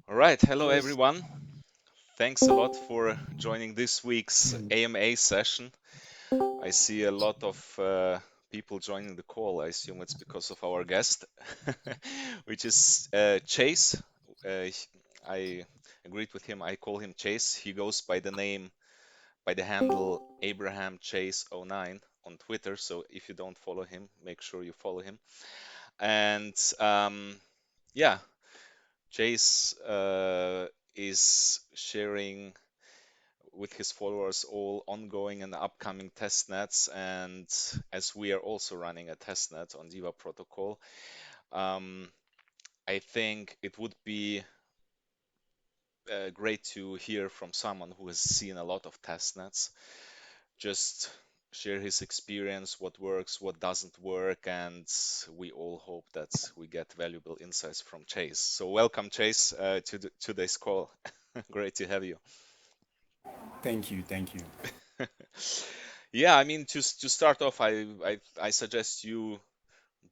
All right, hello Yes. everyone. Thanks a lot for joining this week's AMA session. I see a lot of people joining the call. I assume it's because of our guest, which is Chase. Uh, I agreed with him. I call him Chase. He goes by the name, by the handle Abraham Chase '09 on Twitter. So if you don't follow him, make sure you follow him. And yeah, Chase is sharing with his followers all ongoing and upcoming testnets. And as we are also running a testnet on DIVA protocol, um, I think it would be great to hear from someone who has seen a lot of testnets, just share his experience, what works, what doesn't work, and we all hope that we get valuable insights from Chase. So welcome, Chase, to today's call. Great to have you. Thank you. Thank you. Yeah, I mean, to start off, I suggest you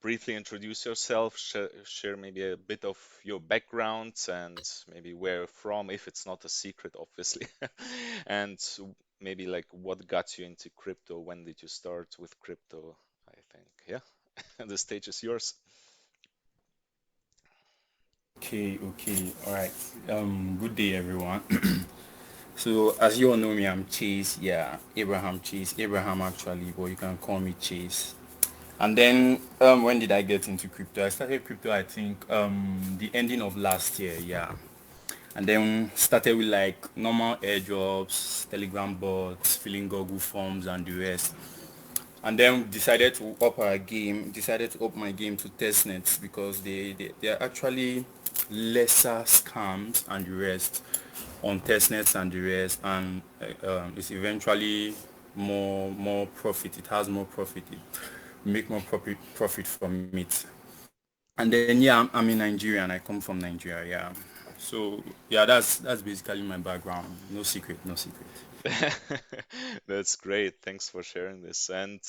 briefly introduce yourself, share maybe a bit of your background and maybe where you're from, if it's not a secret, obviously, and maybe like what got you into crypto, when did you start with crypto, I think. Yeah, the stage is yours. Okay. Okay. All right. Good day, everyone. So, as you all know me, I'm Chase. Yeah, Abraham Chase. Abraham actually, but you can call me Chase. And then, when did I get into crypto? I started crypto, I think, the ending of last year. Yeah. And then started with like normal airdrops, Telegram bots, filling Google forms, and the rest. And then decided to up my game to testnets because they are actually lesser scams and the rest on testnets and the rest, and it's eventually more profit. It has more profit. It make more profit from it. And then yeah, I'm in Nigeria and I come from Nigeria. Yeah. So yeah, that's basically my background. No secret, no secret. That's great. Thanks for sharing this. And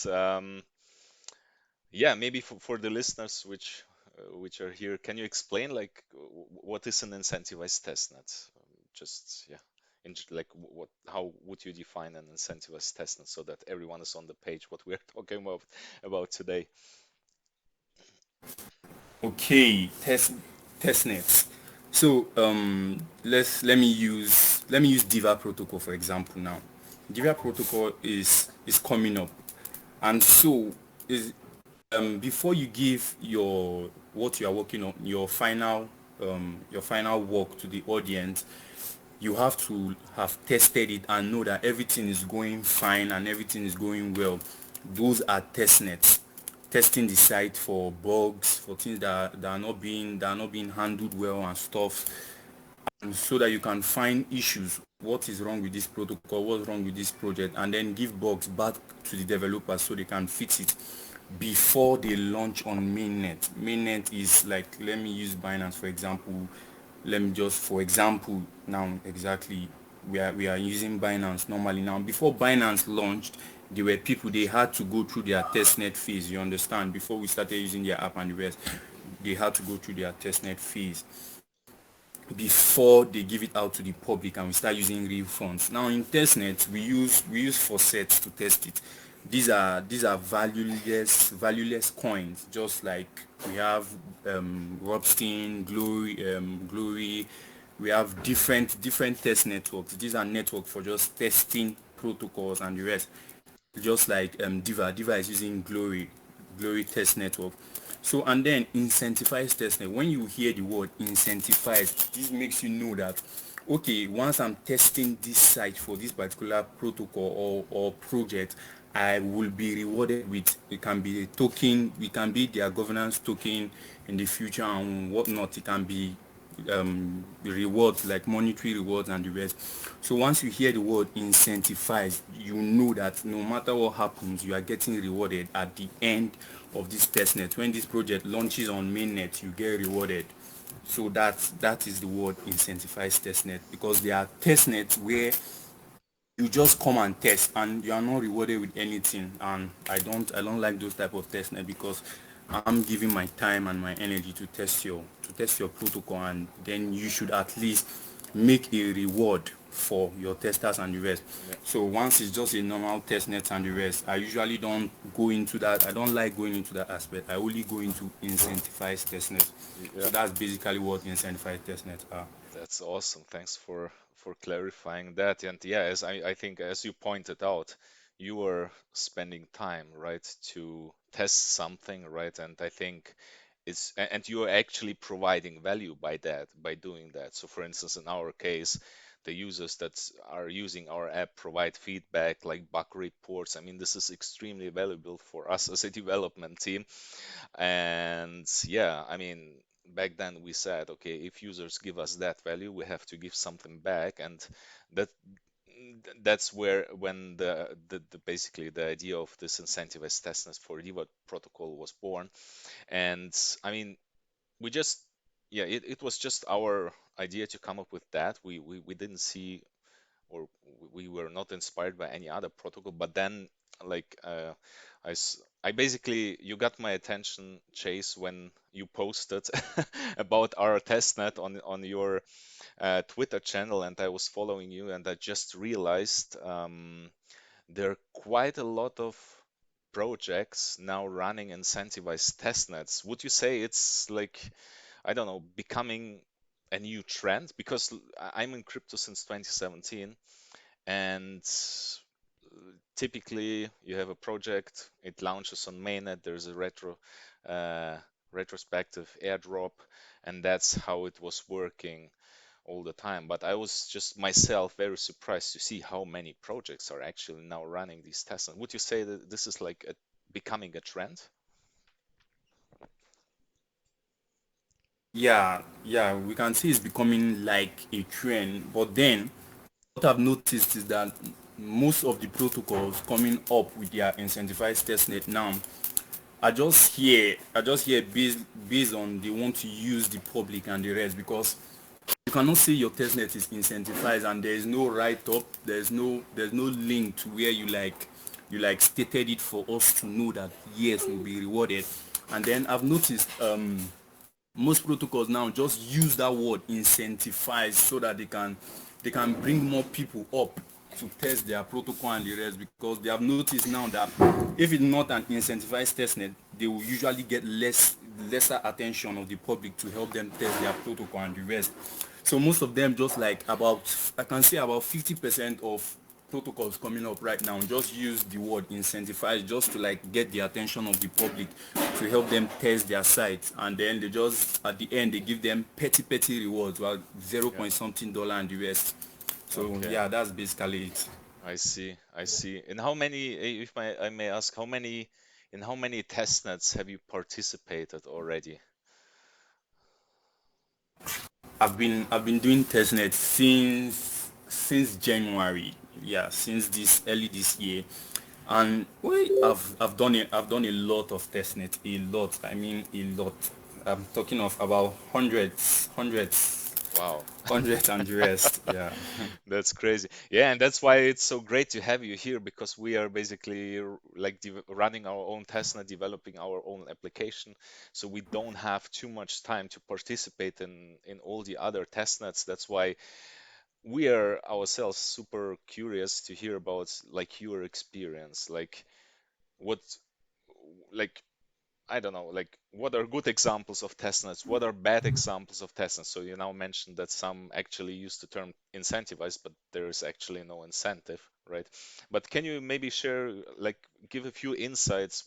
yeah, maybe for the listeners which are here, can you explain like what is an incentivized testnet? Just yeah, like what how would you define an incentivized testnet so that everyone is on the page what we're talking about today? Okay, testnets. So let me use DIVA protocol for example now. DIVA protocol is coming up, and so is before you give your what you are working on, your final work to the audience, you have to have tested it and know that everything is going fine and everything is going well. Those are test nets, testing the site for bugs, for things that are not being handled well and stuff, and so that you can find issues, what is wrong with this protocol, what's wrong with this project, and then give bugs back to the developers so they can fix it before they launch on mainnet. Mainnet is like, let me use Binance for example. Let me just for example now, exactly, we are using Binance normally. Now, before Binance launched, there were people, they had to go through their testnet phase, you understand, before we started using their app and the rest. They had to go through their testnet phase before they give it out to the public and we start using real funds. Now in testnet, we use faucets to test it. These are valueless coins, just like we have Robstein, Glory. We have different test networks. These are networks for just testing protocols and the rest. Just like DIVA is using Glory test network. So, and then incentivized testnet. When you hear the word incentivized, this makes you know that okay, once I'm testing this site for this particular protocol or project, I will be rewarded with, it can be a token, it can be their governance token in the future and whatnot. It can be rewards like monetary rewards and the rest. So once you hear the word incentivized, you know that no matter what happens, you are getting rewarded at the end of this testnet. When this project launches on mainnet, you get rewarded. So that is the word incentivized testnet, because there are testnets where you just come and test and you are not rewarded with anything, and I don't like those type of testnet, because I'm giving my time and my energy to test your protocol, and then you should at least make a reward for your testers and the rest. Yeah, So once it's just a normal test net and the rest, I usually don't go into that. I don't like going into that aspect. I only go into incentivized test net. yeah. So that's basically what incentivized test nets are. That's awesome. Thanks for clarifying that. And yeah, as I think as you pointed out, you are spending time, right, to test something, right? And I think and you are actually providing value by that, by doing that. So for instance, in our case, the users that are using our app provide feedback like bug reports. I mean, this is extremely valuable for us as a development team. And yeah, I mean, back then we said, okay, if users give us that value, we have to give something back, and that that's where when the basically the idea of this incentivized testness for DIVA protocol was born. And I mean, we just yeah, it was just our idea to come up with that. We didn't see or we were not inspired by any other protocol. But then, like, I basically you got my attention, Chase, when you posted about our testnet on your Twitter channel, and I was following you, and I just realized there are quite a lot of projects now running incentivized testnets. Would you say it's like, I don't know, becoming a new trend? Because I'm in crypto since 2017, and typically you have a project, it launches on mainnet, there's a uh, retrospective airdrop, and that's how it was working all the time. But I was just myself very surprised to see how many projects are actually now running these tests. And would you say that this is like becoming a trend? Yeah, we can see it's becoming like a trend. But then what I've noticed is that most of the protocols coming up with their incentivized testnet now I just hear based on they want to use the public and the rest, because you cannot say your testnet is incentivized and there is no write-up, there's no link to where you like stated it for us to know that yes, we'll be rewarded. And then I've noticed most protocols now just use that word incentivize so that they can bring more people up to test their protocol and the rest, because they have noticed now that if it's not an incentivized testnet, they will usually get lesser attention of the public to help them test their protocol and the rest. So most of them, just like about, I can say about 50% of protocols coming up right now just use the word incentivize just to like get the attention of the public to help them test their site, and then they just at the end they give them petty rewards, well, zero Yeah. point something dollar and the rest. So Okay. yeah, that's basically it. I see. I see. And how many, if I may ask, in how many testnets have you participated already? I've been doing testnet since January. Yeah, since this early this year. And well, I've done a lot of testnet, a lot. I mean a lot. I'm talking of about Wow. hundreds and the rest. Yeah. That's crazy. Yeah, and that's why it's so great to have you here, because we are basically like running our own testnet, developing our own application. So we don't have too much time to participate in all the other testnets. That's why we are ourselves super curious to hear about like your experience, like what like I don't know, like what are good examples of testnets? What are bad examples of testnets? So you now mentioned that some actually use the term incentivized, but there is actually no incentive, right? But can you maybe share, like, give a few insights?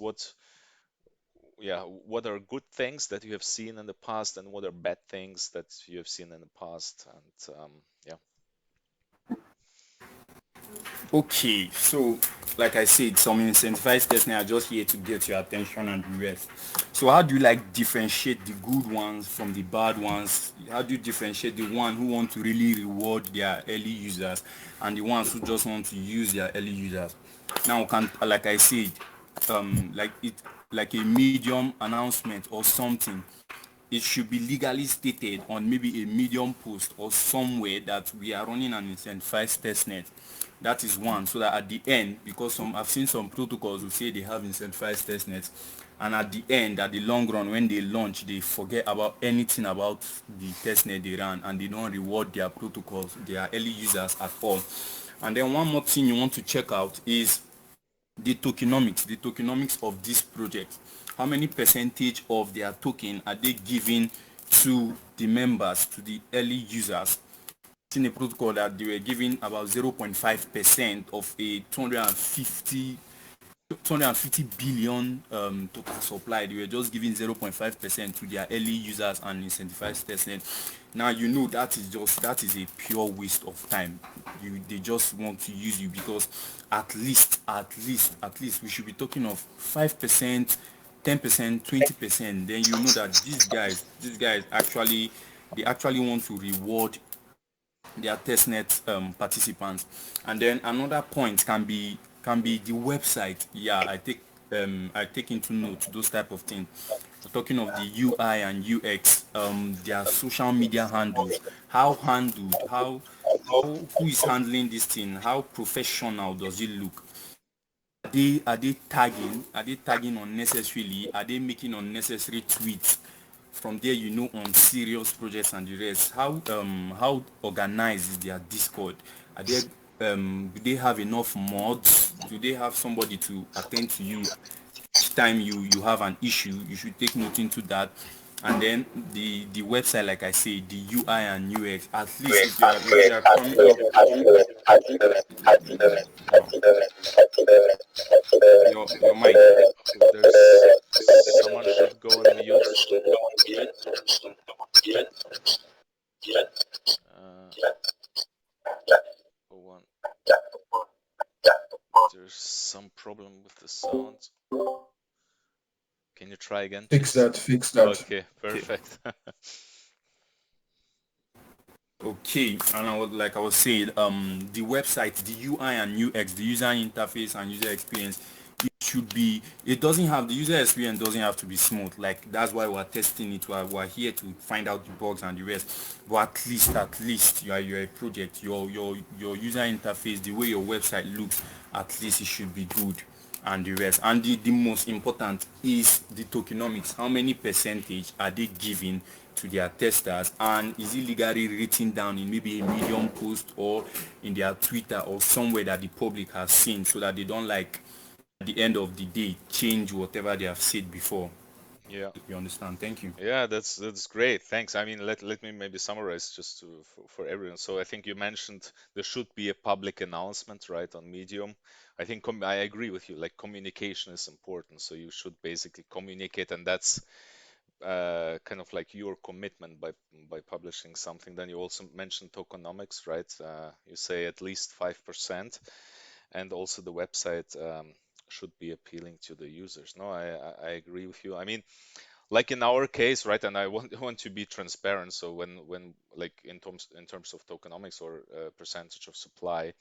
Yeah, what are good things that you have seen in the past, and what are bad things that you have seen in the past? And yeah, Okay, so like I said, some incentivized testing are just here to get your attention and the rest. So how do you like differentiate the good ones from the bad ones? How do you differentiate the one who want to really reward their early users and the ones who just want to use their early users? Now, can like I said, like a medium announcement or something, it should be legally stated on maybe a medium post or somewhere that we are running an incentivized testnet. That is one, so that at the end, because I've seen some protocols who say they have incentivized testnets, and at the end, at the long run, when they launch, they forget about anything about the testnet they ran, and they don't reward their protocols, their early users at all. And then one more thing you want to check out is the tokenomics of this project. How many percentage of their token are they giving to the members, to the early users? In a protocol that they were giving about 0.5% of a 250 billion total supply. They were just giving 0.5% to their early users and incentivized testnet. Now you know that is a pure waste of time. They just want to use you, because at least we should be talking of 5%, 10%, 20%. Then you know that these guys actually, they actually want to reward their testnet participants. And then another point can be the website. Yeah, I take into note those type of things. We're talking of the UI and UX, their social media handles, how handled, how who is handling this thing, how professional does it look? Are they tagging unnecessarily? Are they making unnecessary tweets? From there, on serious projects and the rest, how organized is their Discord? Do they have enough mods? Do they have somebody to attend to you each time you have an issue? You should take note into that. And then the website, like I say, the UI and UX. At least if you are coming up, your mic. There's someone should go on mute. Uh, hold on. There's some problem with the sound. Can you try again, Fix please? that, fix that. Okay, Okay. perfect. Okay, and I was saying, the website, the UI and UX, the user interface and user experience, it doesn't have, the user experience doesn't have to be smooth. Like, that's why we're testing it. We're here to find out the bugs and the rest. But at least you're a project. Your user interface, the way your website looks, at least it should be good, and the rest. And the most important is the tokenomics. How many percentage are they giving to their testers, and is it legally written down in maybe a Medium post or in their Twitter or somewhere that the public has seen, so that they don't, like, at the end of the day, change whatever they have said before? Yeah. You understand? Thank you. Yeah, that's great. Thanks. I mean, let me maybe summarize just for everyone. So I think you mentioned there should be a public announcement, right, on Medium. I think I agree with you. Like, communication is important, so you should basically communicate, and that's kind of like your commitment by publishing something. Then you also mentioned tokenomics, right? You say at least 5%, and also the website should be appealing to the users. No, I agree with you. I mean, like in our case, right? And I want to be transparent. So when like in terms of tokenomics or percentage of supply,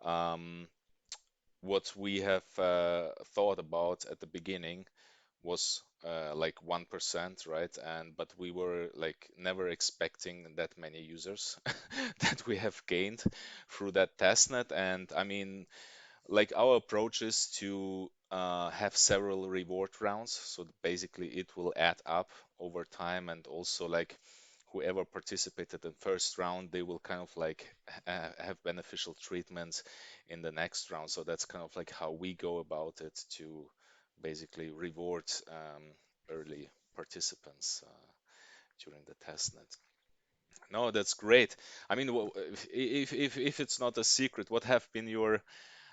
um, what we have thought about at the beginning was like 1%, right? And but we were like never expecting that many users that we have gained through that testnet. And I mean, like, our approach is to have several reward rounds, so basically it will add up over time, and also like whoever participated in first round, they will kind of like have beneficial treatments in the next round. So that's kind of like how we go about it, to basically reward early participants during the testnet. No, that's great. I mean, if it's not a secret, what have been your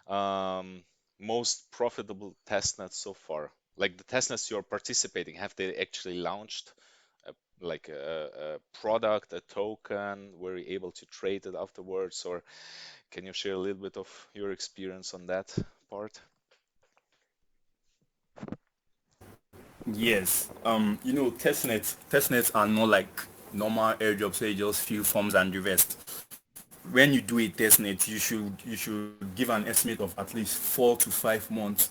um, most profitable testnets so far? Like, the testnets you're participating, have they actually launched a, like a product, a token? Were you able to trade it afterwards, or can you share a little bit of your experience on that part? Yes. Testnets are not like normal airdrops, so you just fill forms and the rest. When you do a testnet, you should give an estimate of at least 4 to 5 months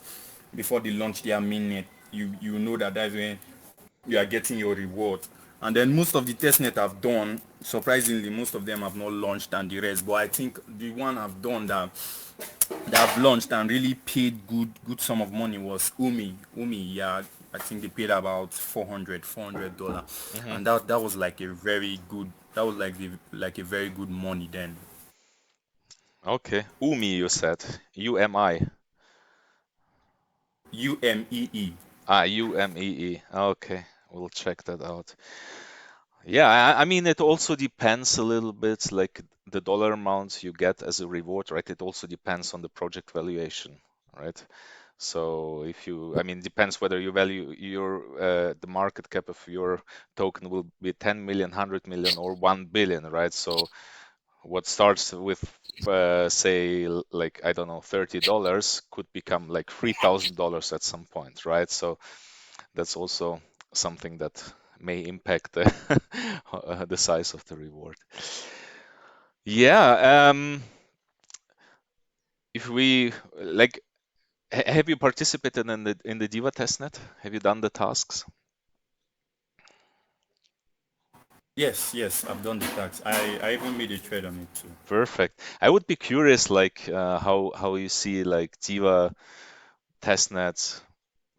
before they launch their mainnet. You know that's when you are getting your reward. And then most of the testnet I've done, surprisingly, most of them have not launched and the rest. But I think the one I've done that have launched and really paid good sum of money was Umi. Yeah, I think they paid about $400 Hmm. and that was like a very good that was like a very good money then. Okay. UMI, you said. UMI. UMEE. Ah, UMEE. Okay. We'll check that out. Yeah, I mean, it also depends a little bit, like the dollar amount you get as a reward, right? It also depends on the project valuation, right? So if you, I mean, depends whether you value your the market cap of your token will be 10 million, 100 million, or 1 billion, right? So what starts with say like I don't know $30 could become like $3,000 at some point, right? So that's also something that may impact the the size of the reward. Yeah, if we like, have you participated in the DIVA testnet? Have you done the tasks? Yes, I've done the tax. I even made a trade on it too. Perfect. I would be curious, like how you see like DIVA testnets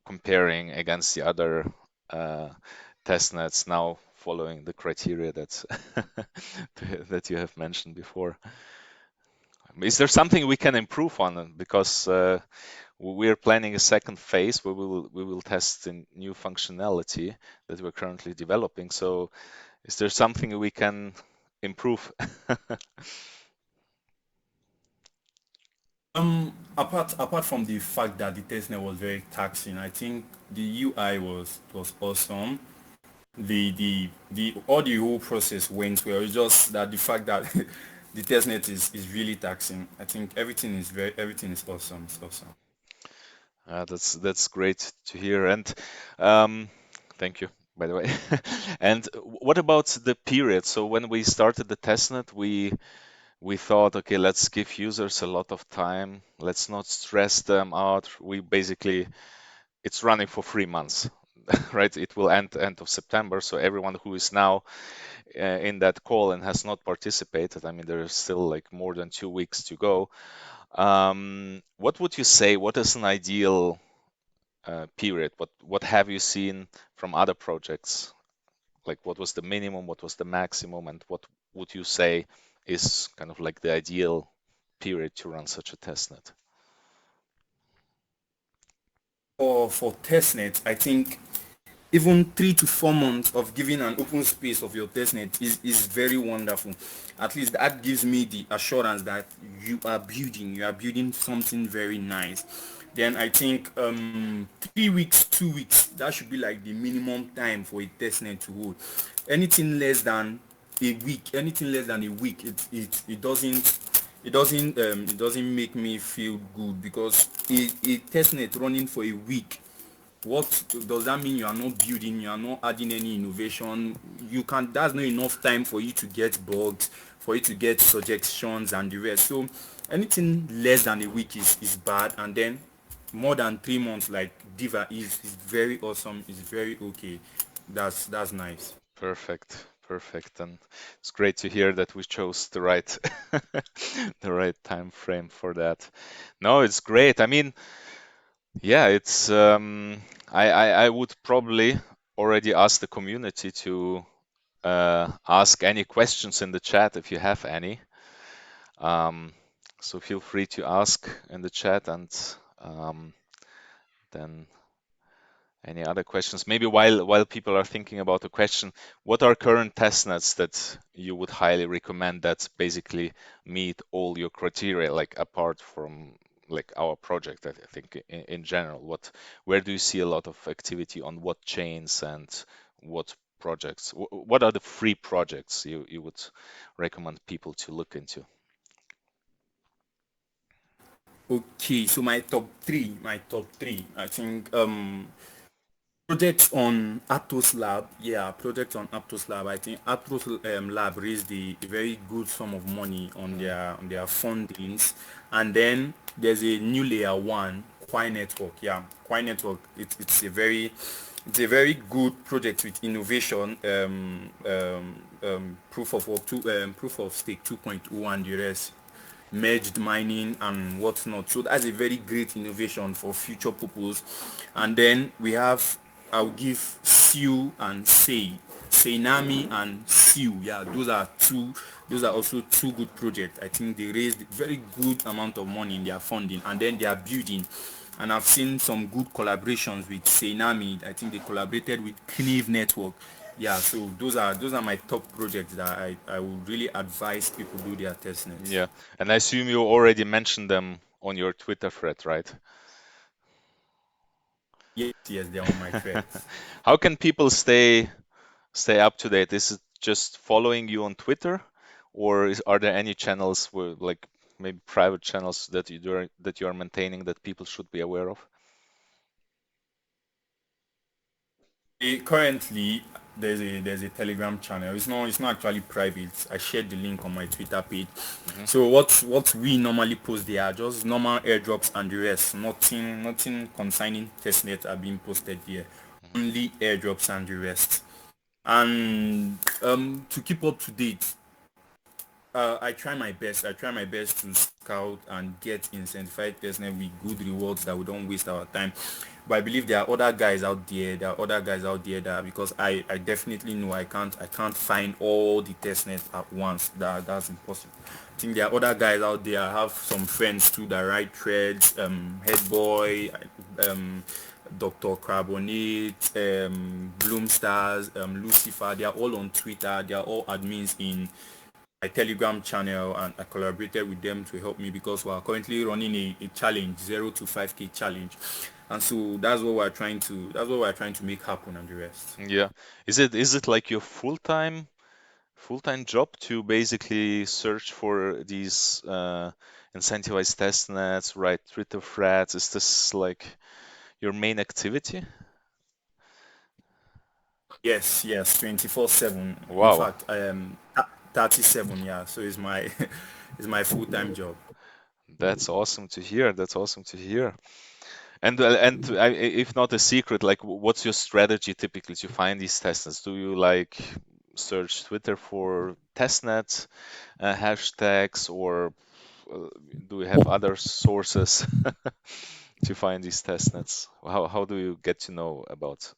comparing against the other uh, testnets now following the criteria that that you have mentioned before. Is there something we can improve on? Because we're planning a second phase where we will test the new functionality that we're currently developing. So is there something we can improve? Apart from the fact that the testnet was very taxing, I think the UI was awesome. The all the whole process went well. It's just that the fact that the testnet is really taxing. I think everything is awesome. It's awesome. That's great to hear. And um, thank you, by the way. And what about the period? So when we started the testnet, we thought, okay, let's give users a lot of time. Let's not stress them out. We basically, it's running for 3 months, right? It will end of September. So everyone who is now in that call and has not participated, I mean, there's still like more than 2 weeks to go. What would you say? What is an ideal period? What have you seen from other projects? Like, what was the minimum? What was the maximum? And what would you say is kind of like the ideal period to run such a testnet? For testnet, I think even 3 to 4 months of giving an open space of your testnet is very wonderful. At least that gives me the assurance that you are building something very nice. Then I think 3 weeks, 2 weeks, that should be like the minimum time for a testnet to hold. Anything less than anything less than a week, it doesn't make me feel good, because a testnet running for a week, what does that mean? You are not building, you are not adding any innovation. That's not enough time for you to get bugs, for you to get suggestions and the rest. So anything less than a week is bad, and then more than 3 months like Diva is very awesome, is very okay. That's nice. Perfect, perfect. And it's great to hear that we chose the right the right time frame for that. No, it's great. I mean, yeah, it's I would probably already ask the community to ask any questions in the chat if you have any. Um, so feel free to ask in the chat, and um, then any other questions? Maybe while people are thinking about a question, what are current testnets that you would highly recommend that basically meet all your criteria, like apart from like our project, I think in general, where do you see a lot of activity on what chains and what projects? What are the free projects you would recommend people to look into? Okay, so my top three, I think project on Aptos Lab. Yeah, project on Aptos Lab. I think Aptos Lab raised a very good sum of money on Mm, their fundings. And then there's a new layer one, Quai Network. Yeah, Quai Network. It's a very good project with innovation, proof of stake 2.0 and the rest, merged mining and whatnot. So that's a very great innovation for future purpose. And then we have I'll give Siu and Seinami and Siu. Yeah, those are two. Those are also two good projects. I think they raised very good amount of money in their funding, and then they are building. And I've seen some good collaborations with Seinami. I think they collaborated with Kniv Network. Yeah, so those are my top projects that I would really advise people do their testnets. Yeah, and I assume you already mentioned them on your Twitter thread, right? Yes, yes, they're on my threads. How can people stay up to date? Is it just following you on Twitter, or are there any channels where, like maybe private channels that you are maintaining that people should be aware of? Currently, there's a Telegram channel. It's not actually private. I shared the link on my Twitter page. Hmm. So what we normally post there are just normal airdrops and the rest. Nothing concerning testnet are being posted there. Hmm. Only airdrops and the rest. And to keep up to date, I try my best. I try my best to scout and get incentivized personnel with good rewards that we don't waste our time. But I believe there are other guys out there. There are other guys out there that because I definitely know I can't find all the testnets at once. That's impossible. I think there are other guys out there. I have some friends too that write threads. Headboy, um, Dr. Carbonate, Bloomstars, Lucifer. They are all on Twitter. They are all admins in my Telegram channel, and I collaborated with them to help me because we are currently running a challenge, 0 to 5K challenge, and so that's what we're trying to make happen and the rest. Yeah. Is it like your full-time job to basically search for these incentivized test nets, write Twitter threads? Is this like your main activity? Yes, yes, 24/7. In Wow, fact, I am 37. Yeah, so it's my it's my full-time job. that's awesome to hear. That's awesome to hear. And if not a secret, like what's your strategy typically to find these testnets? Do you like search Twitter for testnet hashtags, or uh, do you have other sources to find these testnets? How do you get to know about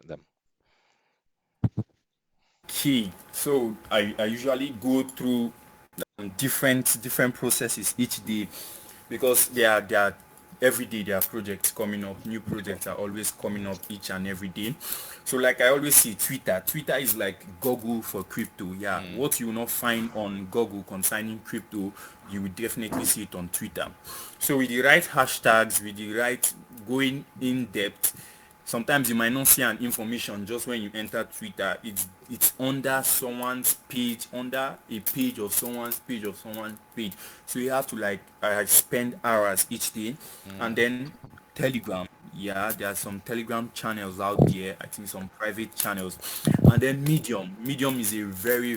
them? Key. So I usually go through different processes each day because there are every day there are projects coming up. New projects are always coming up each and every day. So like I always see Twitter is like Google for crypto. Yeah, Mm, what you will not find on Google concerning crypto, you will definitely see it on Twitter. So with the right hashtags, with the right going in depth, sometimes you might not see an information just when you enter Twitter. It's under someone's page, under a page of someone's page. So you have to like spend hours each day. And mm, then Telegram. Yeah, there are some Telegram channels out there. I think some private channels. And then Medium. Medium is a very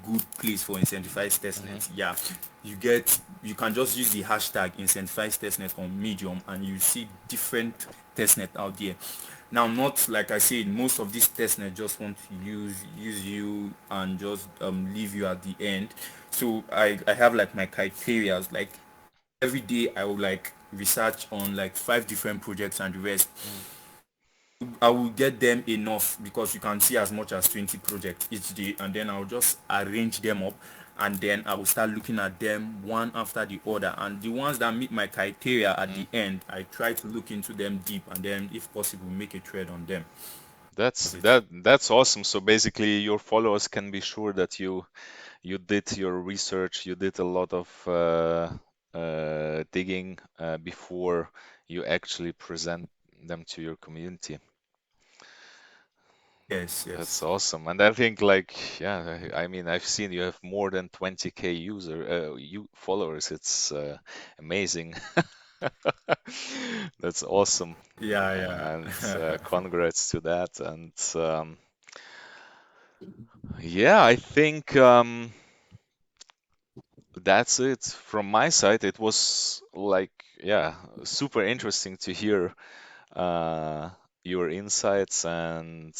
good place for incentivized mhm. testnets. Yeah, you can just use the hashtag incentivized testnet on Medium and you see different testnet out there. Now, not like I said, most of these testnet just want to use you and just leave you at the end. So I have like my criterias. Like every day I will like research on like 5 different projects and the rest. Mm. I will get them enough because you can see as much as 20 projects each day, and then I'll just arrange them up, and then I will start looking at them one after the other, and the ones that meet my criteria at Mm. the end I try to look into them deep, and then if possible make a trade on them. That's That's it. that's awesome. So basically, your followers can be sure that you did your research, you did a lot of digging before you actually present them to your community. Yes, That's yes. awesome. And I think like, yeah, I mean, I've seen you have more than 20K you followers. It's amazing. That's awesome. Yeah, And yeah. congrats to that. And yeah, I think that's it from my side. It was like, yeah, super interesting to hear uh, your insights. And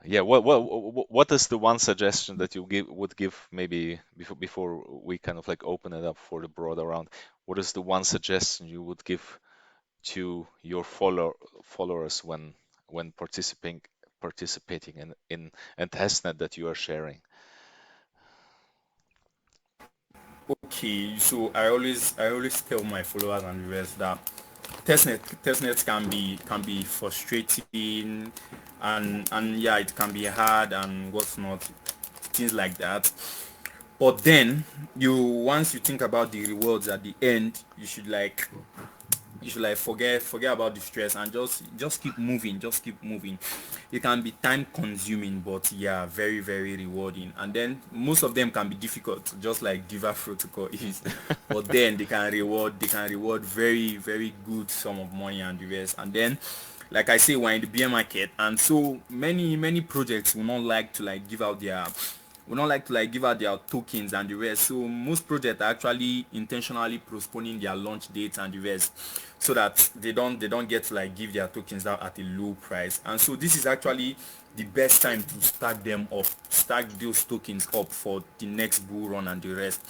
yeah, what is the one suggestion that you would give maybe before we kind of like open it up for the broader round? What is the one suggestion you would give to your followers when when participating in a testnet that you are sharing? Okay, so I always tell my followers and viewers that testnets can be frustrating, and yeah, it can be hard and what's not, things like that. But then once you think about the rewards at the end, you should like forget about the stress and just keep moving, just keep moving. It can be time consuming, but yeah, very very rewarding. And then most of them can be difficult, just like diva protocol is, but then they can reward very very good sum of money and the rest. And then, like I say, we're in the bear market, and so many projects will not like to like give out their tokens and the rest. So most projects are actually intentionally postponing their launch dates and the rest, so that they don't get to like give their tokens out at a low price. And so this is actually the best time to stack those tokens up for the next bull run and the rest,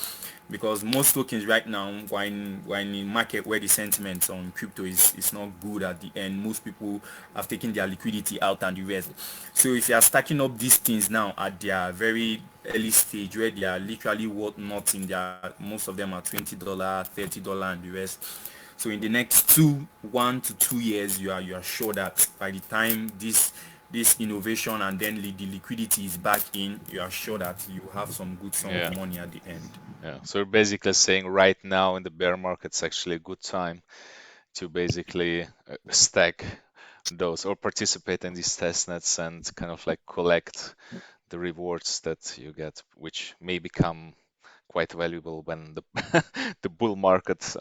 because most tokens right now, when in a market where the sentiment on crypto is not good at the end, most people have taken their liquidity out and the rest. So if you are stacking up these things now at their very early stage, where they are literally worth nothing, most of them are $20, $30 and the rest. So in the next 1 to 2 years, you are sure that by the time this innovation and then the liquidity is back in, you are sure that you have some good sum Yeah, of money at the end. yeah. So you're basically saying right now in the bear market, it's actually a good time to basically stack those or participate in these test nets and kind of like collect the rewards that you get, which may become quite valuable when the the bull market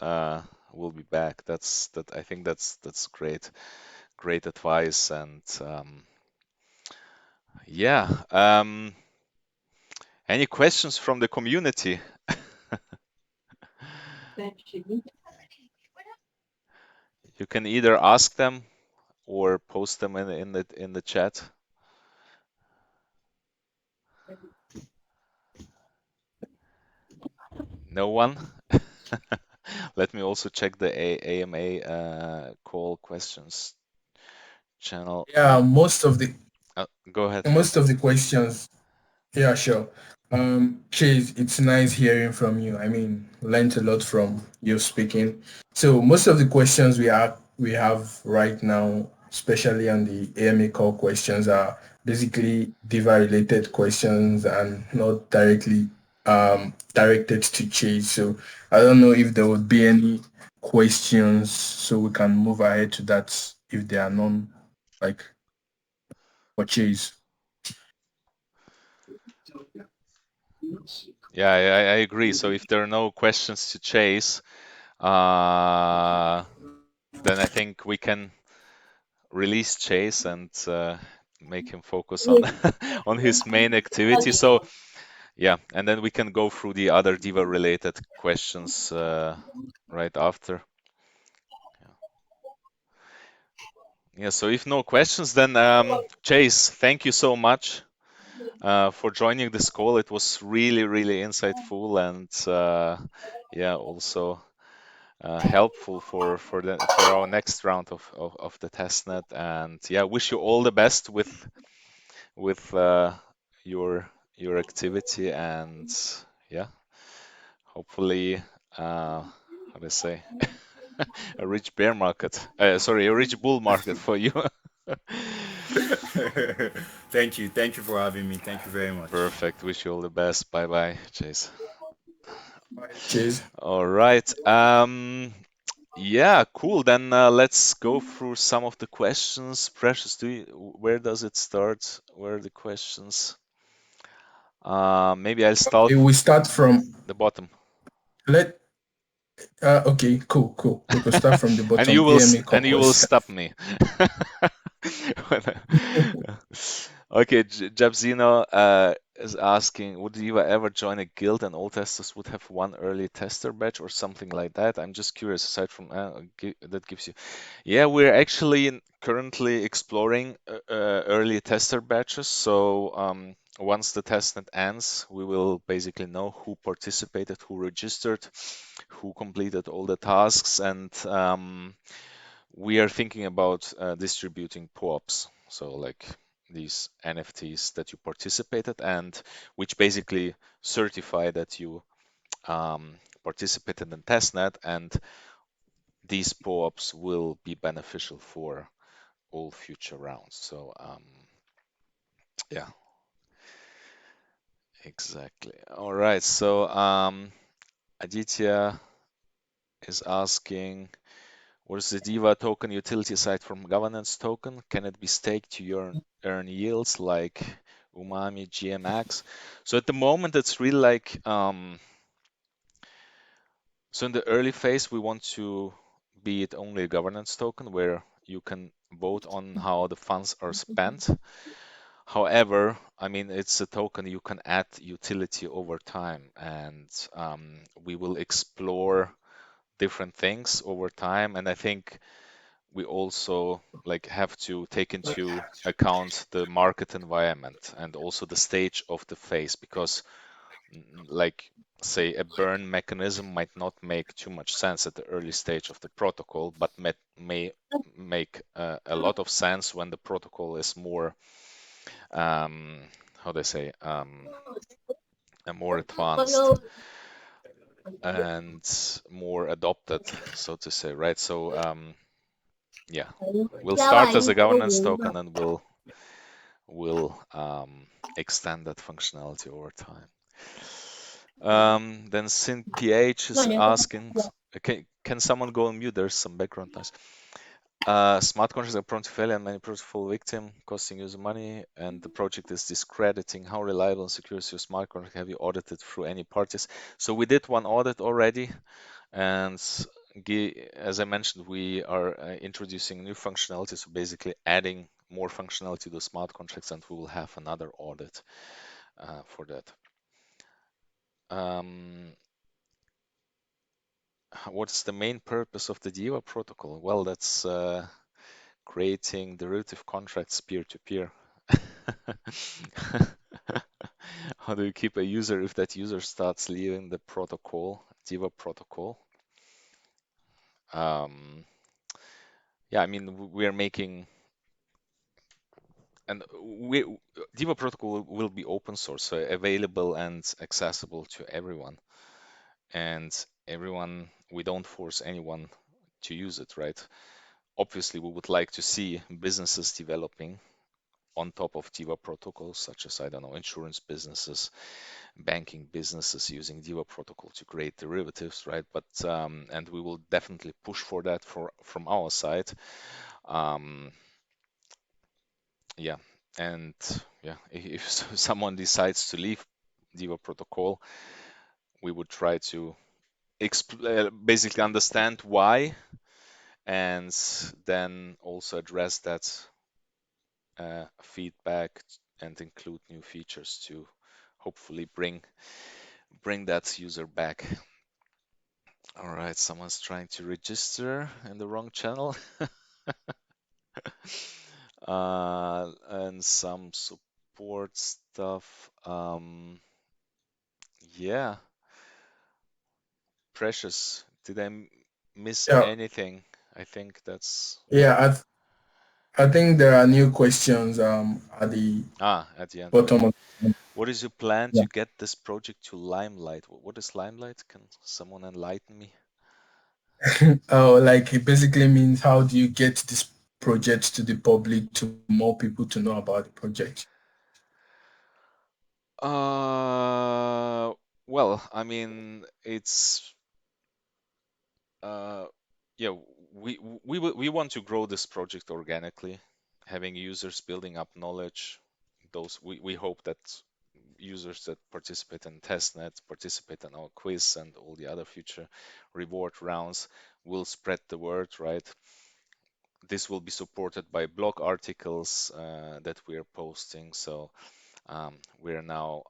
will be back. I think that's great advice. And yeah, any questions from the community? You can either ask them or post them in the chat. No one? Let me also check the AMA call questions channel. Yeah, Go ahead. most of the questions. Yeah, sure. Chase, it's nice hearing from you. I mean, learned a lot from you speaking. So most of the questions we have right now, especially on the AMA call questions, are basically diva related questions and not directly directed to Chase. So I don't know if there would be any questions, so we can move ahead to that if there are none, like for Chase. Yeah, I agree. So if there are no questions to chase, uh, then I think we can release Chase and make him focus on on his main activity. So yeah, and then we can go through the other Diva related questions right after. Yeah, so if no questions, then Chase, thank you so much for joining this call. It was really, really insightful and yeah, also helpful for our next round of the testnet. And yeah, wish you all the best with your activity and yeah, hopefully how do I say a rich bear market. Sorry, a rich bull market for you. Thank you for having me. Thank you very much. Perfect. Wish you all the best. Bye bye, Chase. Chase. All right. Yeah, cool. Then let's go through some of the questions. Precious, where does it start? Where are the questions? Maybe I'll start Okay, we start from the bottom. let okay, cool. We could start from the And bottom. AMA core you will question. stop me. Okay, Jabzino is asking, would you ever join a guild and all testers would have one early tester batch or something like that? I'm just curious, aside from that gives you. Yeah, we're actually currently exploring early tester batches. So once the testnet ends, we will basically know who participated, who registered, who completed all the tasks, and we are thinking about distributing POAPs, so like these NFTs that you participated and which basically certify that you participated in testnet, and these POAPs will be beneficial for all future rounds. So yeah, exactly. All right. So Aditya is asking, what is the DIVA token utility aside from governance token? Can it be staked to earn yields like Umami GMX? So at the moment, it's really like, so in the early phase, we want to be it only a governance token where you can vote on how the funds are spent. However, I mean, it's a token you can add utility over time, and we will explore different things over time. And I think we also like have to take into account the market environment and also the stage of the phase, because like say a burn mechanism might not make too much sense at the early stage of the protocol, but may make a lot of sense when the protocol is more how they say more advanced and more adopted, so to say, right? So yeah, we'll start as a governance token and we'll extend that functionality over time. Then SynPH is asking, can someone go on mute? There's some background noise. Smart contracts are prone to failure and many projects fall victim, costing user money, and the project is discrediting. How reliable and secure is your smart contract? Have you audited through any parties? So we did one audit already, and as I mentioned, we are introducing new functionality, so basically adding more functionality to smart contracts, and we will have another audit for that. What's the main purpose of the DIVA protocol? Well, that's creating derivative contracts peer-to-peer. How do you keep a user if that user starts leaving the protocol, DIVA protocol? Yeah, I mean, we are making, and DIVA protocol will be open source, so available and accessible to everyone. And everyone, we don't force anyone to use it, right? Obviously, we would like to see businesses developing on top of DIVA protocols, such as, I don't know, insurance businesses, banking businesses using DIVA protocol to create derivatives, right? But and we will definitely push for that from our side. Yeah, and yeah, if someone decides to leave DIVA protocol, we would try to basically understand why, and then also address that feedback and include new features to hopefully bring that user back. All right, someone's trying to register in the wrong channel. And some support stuff. Yeah, Precious, did I miss Yeah, anything? I think that's yeah. I think there are new questions at the at the end. bottom Okay. of. What is your plan Yeah. to get this project to Limelight? What is Limelight? Can someone enlighten me? Oh, like it basically means how do you get this project to the public, to more people to know about the project? Well, I mean, it's uh, yeah, we want to grow this project organically, having users building up knowledge. Those we hope that users that participate in testnet, participate in our quiz and all the other future reward rounds will spread the word, right? This will be supported by blog articles that we are posting. So we are now,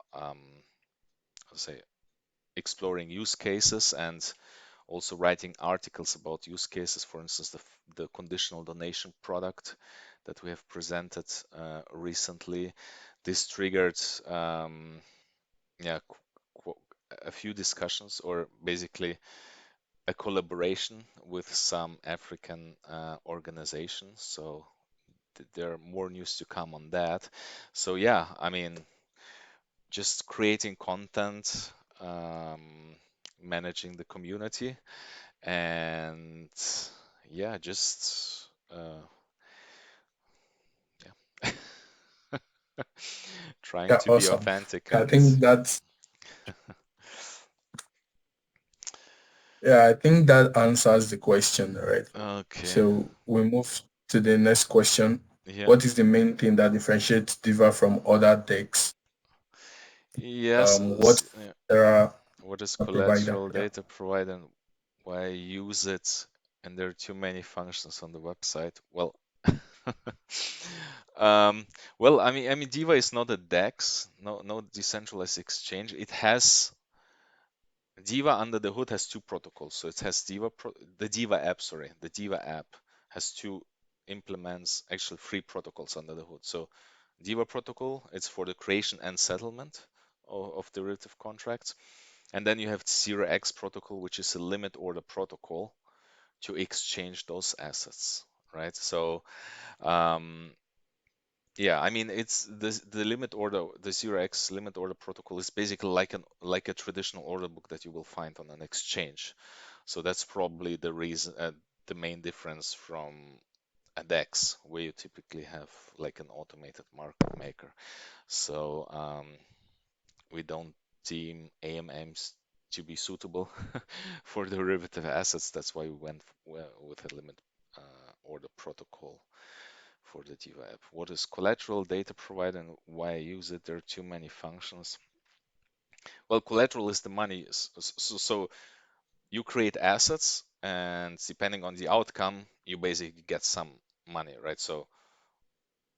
say, exploring use cases and also writing articles about use cases. For instance, the conditional donation product that we have presented recently. This triggered, yeah, a few discussions, or basically a collaboration with some African organizations. So there are more news to come on that. So yeah, I mean, just creating content, managing the community, and yeah, just yeah, trying Yeah, to be awesome. authentic I and think that's Yeah, I think that answers the question, right? okay, So we move to the next question. yeah, What is the main thing that differentiates Diva from other decks? yes, What yeah. there are What is a provider? collateral Yeah. data provider and why I use it? And there are too many functions on the website. Well, um, well, I mean, Diva is not a DEX, no decentralized exchange. It has Diva under the hood has two protocols. So it has the Diva app, sorry, the Diva app has two implements, actually three protocols under the hood. So Diva protocol, it's for the creation and settlement of derivative contracts. And then you have 0x protocol, which is a limit order protocol to exchange those assets, right? So um, yeah, I mean it's the limit order, the 0x limit order protocol is basically like a traditional order book that you will find on an exchange. So that's probably the reason, the main difference from a DEX, where you typically have like an automated market maker. So we don't deem AMMs to be suitable for derivative assets. That's why we went with a limit order protocol for the DIVA app. What is collateral data provider and why I use it? There are too many functions. Well, collateral is the money. So you create assets, and depending on the outcome, you basically get some money, right? So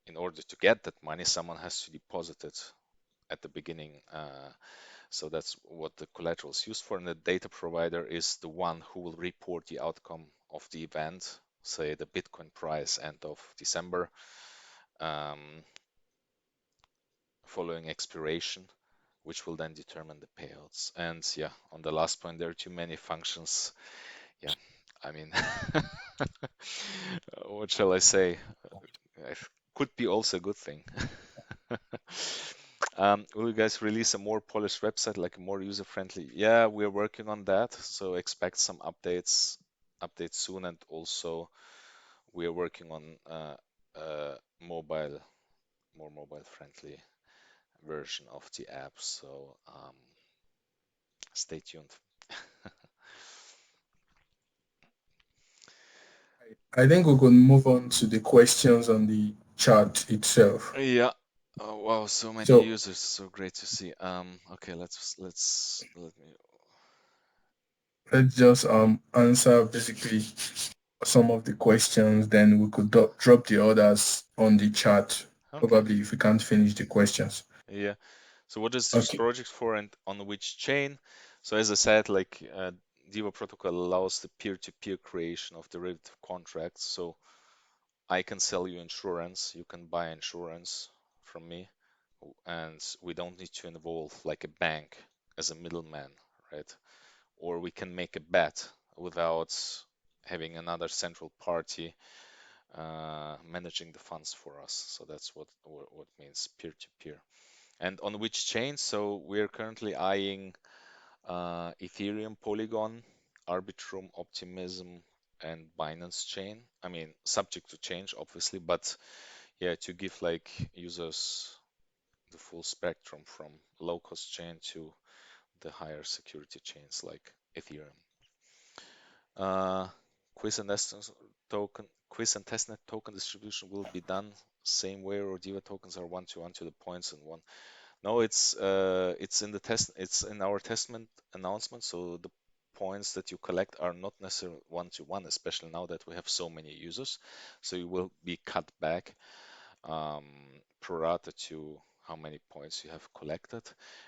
in order to get that money, someone has to deposit it at the beginning. So that's what the collateral is used for. And the data provider is the one who will report the outcome of the event, say the Bitcoin price end of December, um, following expiration, which will then determine the payouts. And yeah, on the last point, there are too many functions. Yeah, I mean, what shall I say? It could be also a good thing. Will you guys release a more polished website, like a more user-friendly? Yeah, we're working on that, so expect some updates soon, and also we are working on mobile, more mobile-friendly version of the app. So stay tuned. I think we can move on to the questions on the chart itself. Yeah. Oh, wow, so many So users, so great to see. Okay, let me. let's just answer basically some of the questions, then we could drop the others on the chat, Okay. probably if we can't finish the questions. Yeah. So what is this Okay. project for and on which chain? So as I said, like DIVA protocol allows the peer-to-peer creation of derivative contracts. So I can sell you insurance, you can buy insurance from me, and we don't need to involve like a bank as a middleman, right? Or we can make a bet without having another central party managing the funds for us. So that's what means peer-to-peer. And on which chain? So we're currently eyeing Ethereum, Polygon, Arbitrum, Optimism, and Binance chain. I mean, subject to change, obviously, but yeah, to give like users the full spectrum from low-cost chain to the higher security chains like Ethereum. Uh, quiz and testnet token distribution will be done same way, or DIVA tokens are one to the points and one. No, it's in the test. It's in our testament announcement. So the points that you collect are not necessarily one to one, especially now that we have so many users. So you will be cut back um, pro rata to how many points you have collected.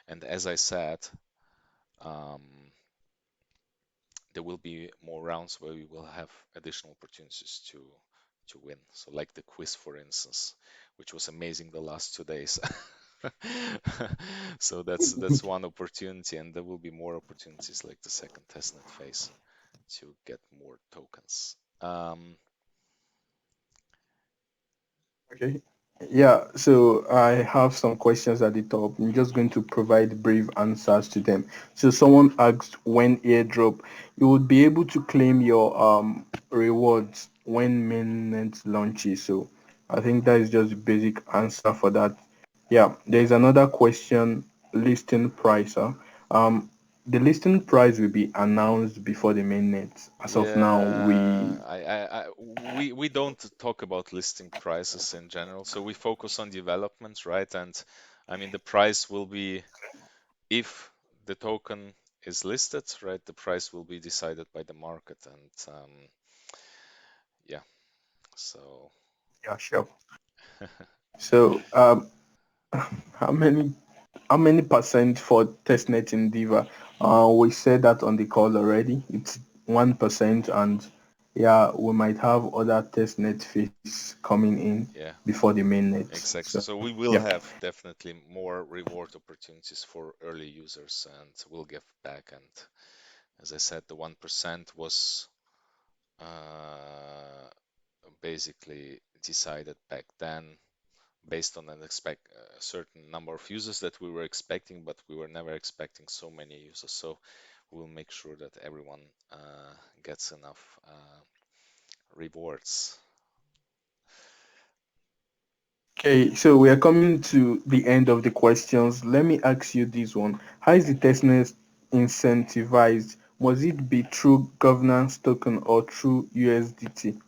And as I said, um, there will be more rounds where we will have additional opportunities to win. So like the quiz, for instance, which was amazing the last 2 days. So that's one opportunity, and there will be more opportunities like the second testnet phase to get more tokens. Okay. Yeah, so I have some questions at the top. I'm just going to provide brief answers to them. So someone asked when airdrop, you would be able to claim your rewards when mainnet launches. So I think that is just the basic answer for that. Yeah, there is another question, listing price. The listing price will be announced before the mainnet. As of now, Yeah, we we don't talk about listing prices in general, so we focus on development, right? And I mean, the price will be if the token is listed, right? The price will be decided by the market, and yeah, so yeah, sure. So how many percent for testnet in Diva? We said that on the call already. It's 1%, and yeah, we might have other testnet fees coming in yeah, before the mainnet. exactly. So So we will yeah, have definitely more reward opportunities for early users, and we'll give back. And as I said, the 1% was uh, basically decided back then based on a certain number of users that we were expecting, but we were never expecting so many users. So we'll make sure that everyone gets enough rewards. okay. So we are coming to the end of the questions. Let me ask you this one: how is the testnet incentivized? Must it be through governance token or through USDT?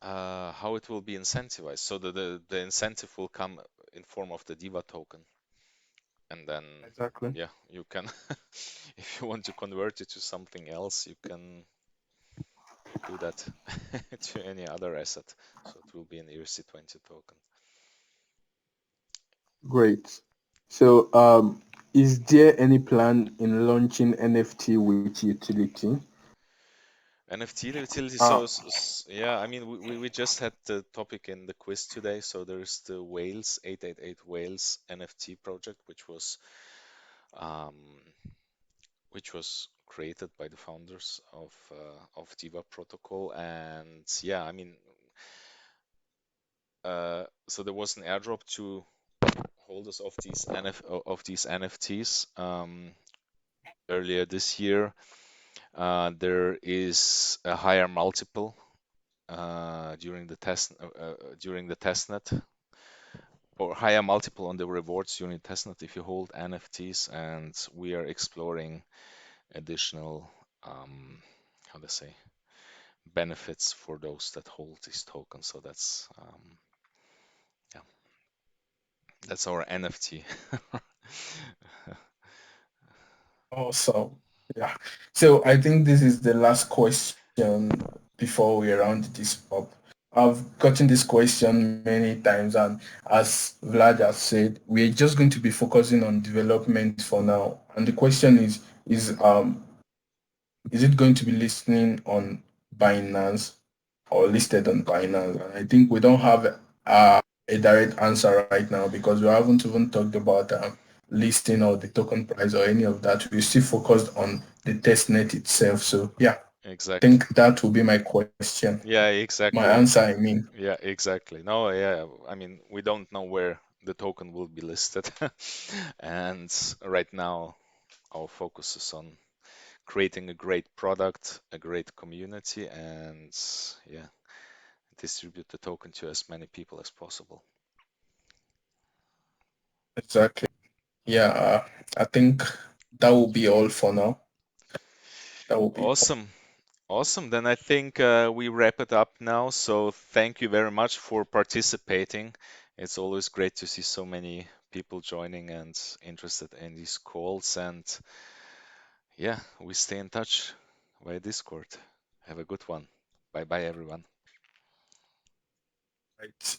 How it will be incentivized? So the incentive will come in form of the DIVA token, and then Exactly. yeah, you can if you want to convert it to something else, you can do that to any other asset. So it will be an ERC20 token. Great. So, is there any plan in launching NFT with utility? NFT utility. Uh, So yeah, I mean we just had the topic in the quiz today. So there's the Whales 888 Whales NFT project, um, which was created by the founders of DIVA protocol. And yeah, I mean, so there was an airdrop to holders of these NFTs earlier this year. There is a higher multiple during the testnet, or higher multiple on the rewards during testnet if you hold NFTs, and we are exploring additional how to say benefits for those that hold these tokens. So yeah, that's our NFT. awesome. Yeah. So I think this is the last question before we round this up. I've gotten this question many times, and as Vlad has said, we're just going to be focusing on development for now. And the question is it going to be listing on Binance or listed on Binance? And I think we don't have a direct answer right now because we haven't even talked about listing or the token price or any of that. We're still focused on the testnet itself. So yeah, I Exactly. think that will be my question. Yeah, My exactly. answer, I mean. Yeah, exactly. No, yeah, I mean, we don't know where the token will be listed. And right now, our focus is on creating a great product, a great community, and yeah, distribute the token to as many people as possible. Exactly. Yeah, I think that will be all for now. That will be all. Awesome. Awesome. Then I think we wrap it up now. So thank you very much for participating. It's always great to see so many people joining and interested in these calls. And yeah, we stay in touch via Discord. Have a good one. Bye bye, everyone. Right.